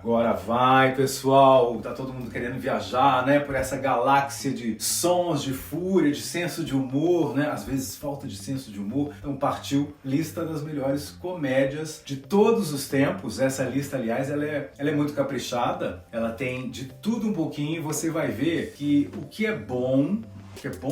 Agora vai, pessoal, tá todo mundo querendo viajar, né, por essa galáxia de sons, de fúria, de senso de humor, né, às vezes falta de senso de humor. Então partiu lista das melhores comédias de todos os tempos. Essa lista, aliás, ela é muito caprichada, ela tem de tudo um pouquinho e você vai ver que o que é bom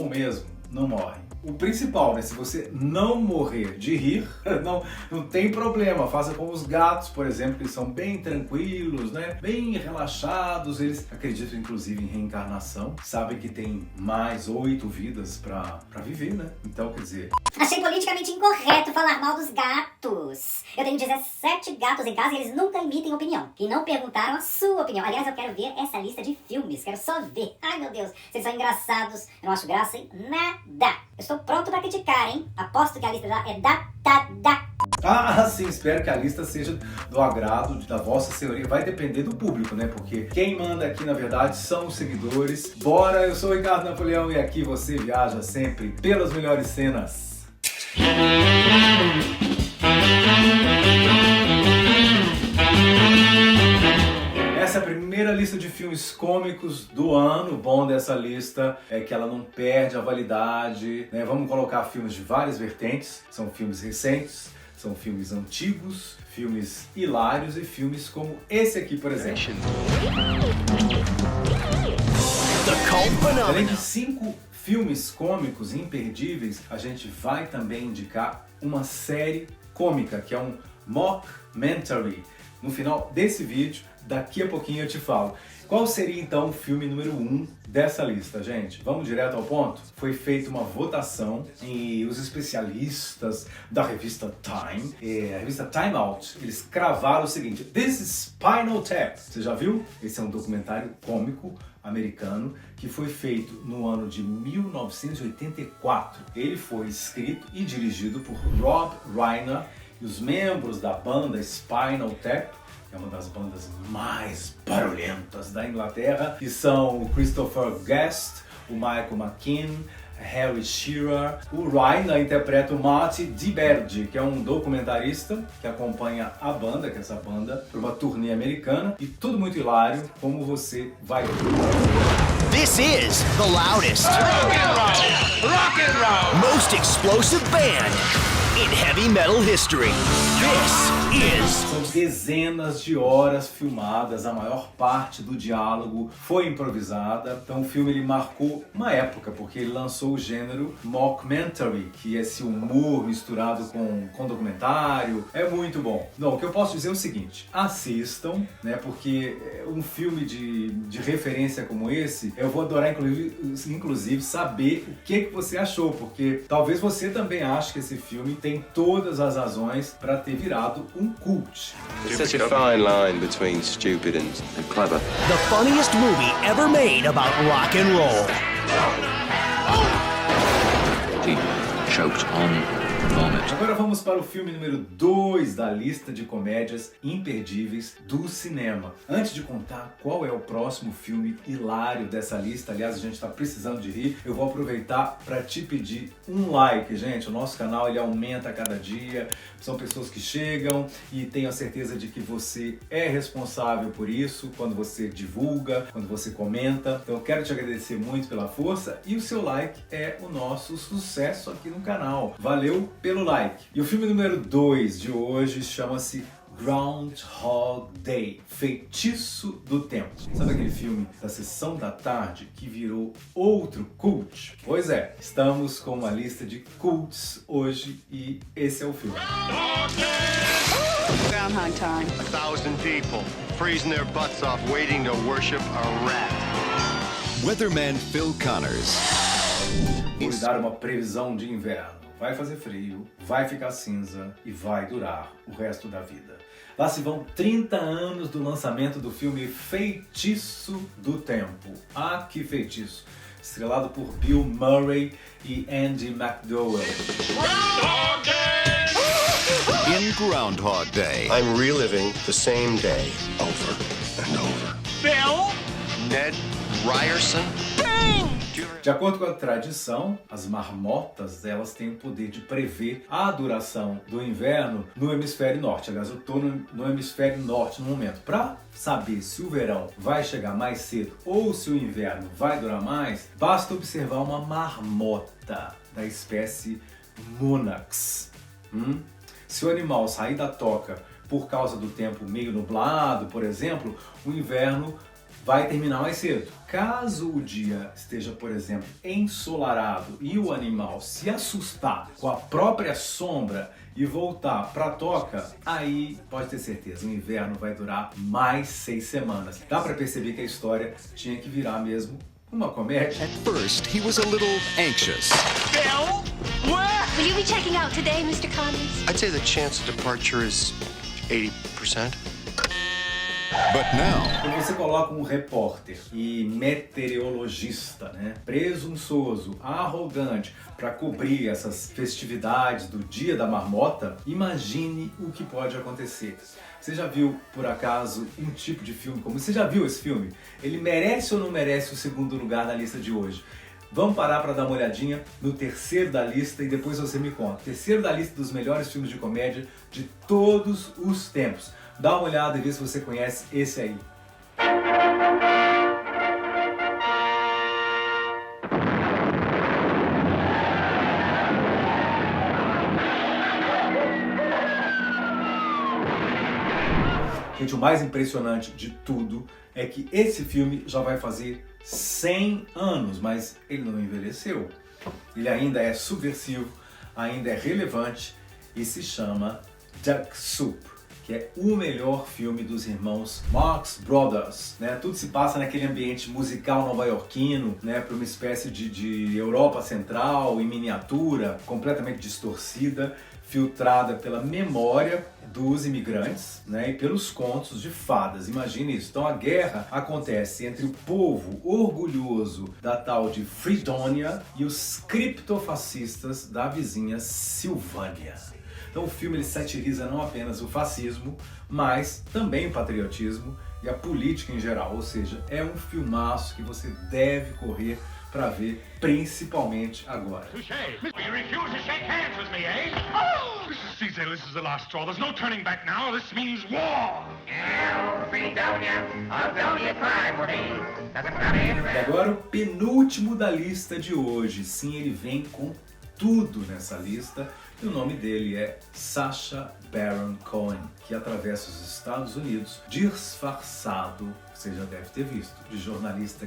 mesmo, não morre. O principal, né? Se você não morrer de rir, não tem problema. Faça como os gatos, por exemplo, que são bem tranquilos, né? Bem relaxados. Eles acreditam, inclusive, em reencarnação. Sabem que tem mais 8 vidas pra viver, né? Então, quer dizer... Achei politicamente incorreto falar mal dos gatos. Eu tenho 17 gatos em casa e eles nunca emitem opinião. E não perguntaram a sua opinião. Aliás, eu quero ver essa lista de filmes. Quero só ver. Ai, meu Deus. Vocês são engraçados. Eu não acho graça em nada. Eu estou pronto pra criticar, hein? Aposto que a lista é da. Ah, sim, espero que a lista seja do agrado da vossa senhoria. Vai depender do público, né? Porque quem manda aqui, na verdade, são os seguidores. Bora, eu sou o Ricardo Napoleão e aqui você viaja sempre pelas melhores cenas. Essa é a primeira lista de filmes cômicos do ano. O bom dessa lista é que ela não perde a validade, né? Vamos colocar filmes de várias vertentes. São filmes recentes, são filmes antigos, filmes hilários e filmes como esse aqui, por exemplo. Além de 5 filmes cômicos imperdíveis, a gente vai também indicar uma série cômica, que é um mockumentary. No final desse vídeo, daqui a pouquinho eu te falo. Qual seria então o filme número 1 dessa lista, gente? Vamos direto ao ponto? Foi feita uma votação e os especialistas da revista Time, a revista Time Out, eles cravaram o seguinte: This is Spinal Tap. Você já viu? Esse é um documentário cômico americano que foi feito no ano de 1984. Ele foi escrito e dirigido por Rob Reiner e os membros da banda Spinal Tap, que é uma das bandas mais barulhentas da Inglaterra, que são o Christopher Guest, o Michael McKean, Harry Shearer. O Reiner interpreta o Marty DiBergi, que é um documentarista que acompanha a banda, que é essa banda, por uma turnê americana, e tudo muito hilário, como você vai ver. This is the loudest, rock and roll, most explosive band in heavy metal history. This is... São dezenas de horas filmadas, a maior parte do diálogo foi improvisada. Então o filme ele marcou uma época, porque ele lançou o gênero mockumentary, que é esse humor misturado com documentário. É muito bom. Não, o que eu posso dizer é o seguinte: assistam, né? Porque um filme de referência como esse, eu vou adorar inclusive saber o que você achou, porque talvez você também ache que esse filme tem todas as razões para ter virado um cult. It's such a fine line between stupid and clever. The funniest movie ever made about rock and roll. He choked on vomit. Agora vamos para o filme número 2 da lista de comédias imperdíveis do cinema. Antes de contar qual é o próximo filme hilário dessa lista, aliás, a gente está precisando de rir, eu vou aproveitar para te pedir um like, gente. O nosso canal ele aumenta a cada dia, são pessoas que chegam e tenho a certeza de que você é responsável por isso quando você divulga, quando você comenta. Então eu quero te agradecer muito pela força e o seu like é o nosso sucesso aqui no canal. Valeu pelo like. E o filme número 2 de hoje chama-se Groundhog Day, Feitiço do Tempo. Sabe aquele filme da Sessão da Tarde que virou outro cult? Pois é, estamos com uma lista de cults hoje e esse é o filme. Groundhog Time. 1,000 people freezing their butts off waiting to worship a rat. Weatherman Phil Connors. Vou lhe dar uma previsão de inverno. Vai fazer frio, vai ficar cinza e vai durar o resto da vida. Lá se vão 30 anos do lançamento do filme Feitiço do Tempo. Ah, que feitiço! Estrelado por Bill Murray e Andy McDowell. In Groundhog Day. I'm reliving the same day over and over. Bill? Ned Ryerson? Bing! De acordo com a tradição, as marmotas, elas têm o poder de prever a duração do inverno no hemisfério norte. Aliás, eu estou no hemisfério norte no momento. Para saber se o verão vai chegar mais cedo ou se o inverno vai durar mais, basta observar uma marmota da espécie Munax. Se o animal sair da toca por causa do tempo meio nublado, por exemplo, o inverno vai terminar mais cedo. Caso o dia esteja, por exemplo, ensolarado e o animal se assustar com a própria sombra e voltar para a toca, aí pode ter certeza, o inverno vai durar mais 6 semanas. Dá para perceber que a história tinha que virar mesmo uma comédia. At first, he was a little anxious. Bill? What? Will you be checking out today, Mr. Connors? I'd say the chance of departure is 80%. But now, Quando você coloca um repórter e meteorologista, né, presunçoso, arrogante, para cobrir essas festividades do Dia da Marmota, imagine o que pode acontecer. Você já viu, por acaso, um tipo de filme como... Você já viu esse filme? Ele merece ou não merece o segundo lugar na lista de hoje? Vamos parar para dar uma olhadinha no terceiro da lista e depois você me conta. Terceiro da lista dos melhores filmes de comédia de todos os tempos. Dá uma olhada e vê se você conhece esse aí. Gente, o mais impressionante de tudo é que esse filme já vai fazer 100 anos, mas ele não envelheceu. Ele ainda é subversivo, ainda é relevante e se chama Duck Soup, que é o melhor filme dos irmãos Marx Brothers, né? Tudo se passa naquele ambiente musical nova-iorquino, né? Para uma espécie de Europa Central em miniatura, completamente distorcida, filtrada pela memória dos imigrantes, né, e pelos contos de fadas. Imagine isso. Então a guerra acontece entre o povo orgulhoso da tal de Fredonia e os criptofascistas da vizinha Silvânia. Então o filme ele satiriza não apenas o fascismo, mas também o patriotismo e a política em geral. Ou seja, é um filmaço que você deve correr para ver, principalmente agora. Touché! You refuse to shake hands with me, eh? Oh! Mrs. Cecil, this is the last straw. There's no turning back now. This means war! E agora o penúltimo da lista de hoje. Sim, ele vem com tudo nessa lista. E o nome dele é Sacha Baron Cohen, que atravessa os Estados Unidos disfarçado, você já deve ter visto, de jornalista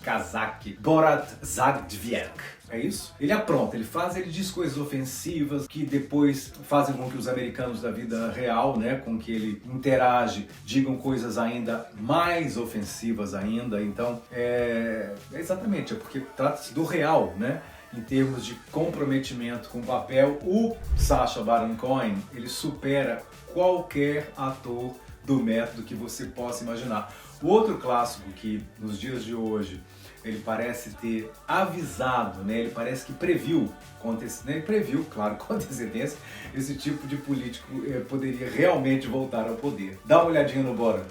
kazakh Borat Zagdviek. É isso? Ele apronta, ele diz coisas ofensivas que depois fazem com que os americanos da vida real, né, com que ele interage, digam coisas ainda mais ofensivas ainda. Então, exatamente, é porque trata-se do real, né? Em termos de comprometimento com o papel, o Sacha Baron Cohen, ele supera qualquer ator do método que você possa imaginar. O outro clássico que, nos dias de hoje, ele parece ter avisado, né? Ele parece que previu, ele previu, claro, com antecedência, esse tipo de político poderia realmente voltar ao poder. Dá uma olhadinha no Borat.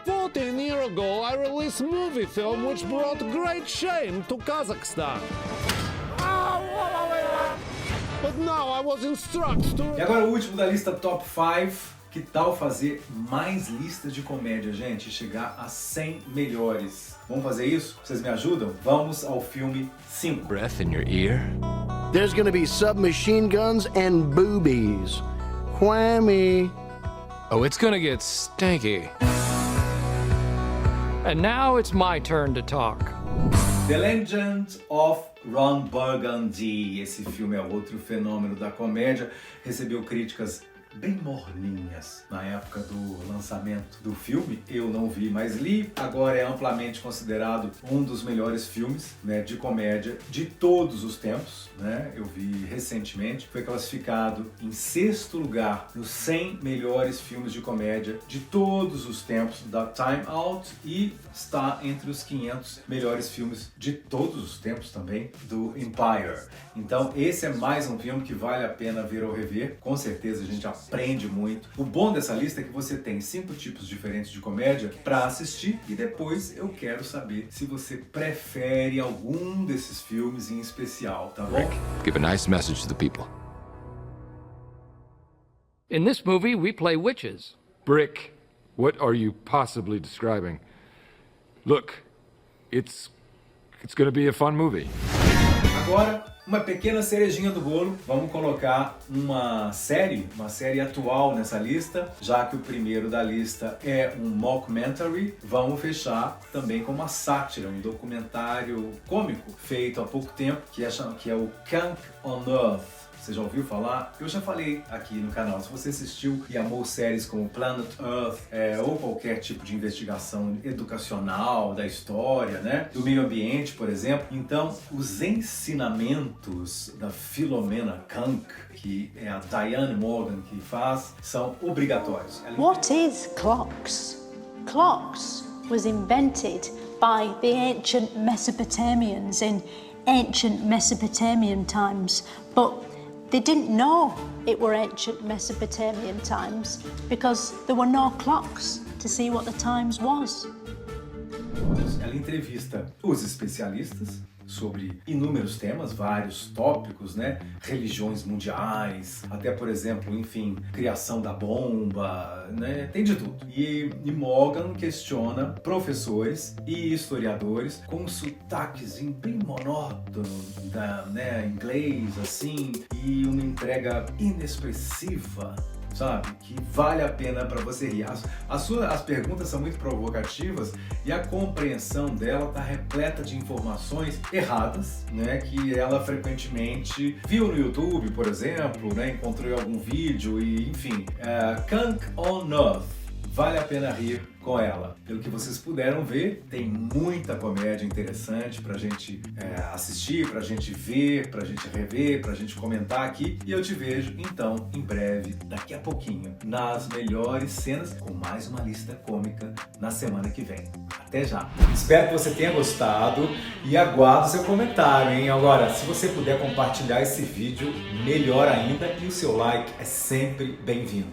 14 years ago, I released a movie film which brought great shame to Kazakhstan. But now I was instructed to... E agora o último da lista Top 5. Que tal fazer mais listas de comédia, gente? E chegar a 100 melhores. Vamos fazer isso? Vocês me ajudam? Vamos ao filme 5. Breath in your ear? There's gonna be submachine guns and boobies. Whammy. Oh, it's gonna get stanky. And now it's my turn to talk. The Legend of Ron Burgundy. Esse filme é outro fenômeno da comédia. Recebeu críticas bem morninhas na época do lançamento do filme. Eu não vi, mas li. Agora é amplamente considerado um dos melhores filmes, né, de comédia de todos os tempos, né? Eu vi recentemente. Foi classificado em 6º lugar nos 100 melhores filmes de comédia de todos os tempos da Time Out e está entre os 500 melhores filmes de todos os tempos também do Empire. Então esse é mais um filme que vale a pena ver ou rever. Com certeza a gente aprende muito. O bom dessa lista é que você tem 5 tipos diferentes de comédia para assistir e depois eu quero saber se você prefere algum desses filmes em especial, tá bom? Rick, give a nice message to the people. In this movie, we play witches. Brick, what are you possibly describing? Look, it's gonna be a fun movie. Agora, uma pequena cerejinha do bolo, vamos colocar uma série atual nessa lista, já que o primeiro da lista é um mockumentary, vamos fechar também com uma sátira, um documentário cômico feito há pouco tempo, que é o Kank on Earth. Você já ouviu falar? Eu já falei aqui no canal. Se você assistiu e amou séries como Planet Earth ou qualquer tipo de investigação educacional da história, né? Do meio ambiente, por exemplo. Então, os ensinamentos da Philomena Kank, que é a Diane Morgan que faz, são obrigatórios. What is clocks? Clocks was invented by the ancient Mesopotamians in ancient Mesopotamian times, but they didn't know it were ancient Mesopotamian times because there were no clocks to see what the times was. Ela entrevista os especialistas sobre inúmeros temas, vários tópicos, né? Religiões mundiais, até, por exemplo, enfim, criação da bomba, né? Tem de tudo. E Morgan questiona professores e historiadores com um sotaquezinho bem monótono, né? Inglês, assim, e uma entrega inexpressiva, sabe? Que vale a pena para você rir. As perguntas são muito provocativas e a compreensão dela está repleta de informações erradas, né? Que ela frequentemente viu no YouTube, por exemplo, né? Encontrou em algum vídeo e, enfim. Kank on Earth. Vale a pena rir com ela. Pelo que vocês puderam ver, tem muita comédia interessante pra gente assistir, pra gente ver, pra gente rever, pra gente comentar aqui. E eu te vejo, então, em breve, daqui a pouquinho, nas melhores cenas, com mais uma lista cômica na semana que vem. Até já! Espero que você tenha gostado e aguardo seu comentário, hein? Agora, se você puder compartilhar esse vídeo, melhor ainda, e o seu like é sempre bem-vindo.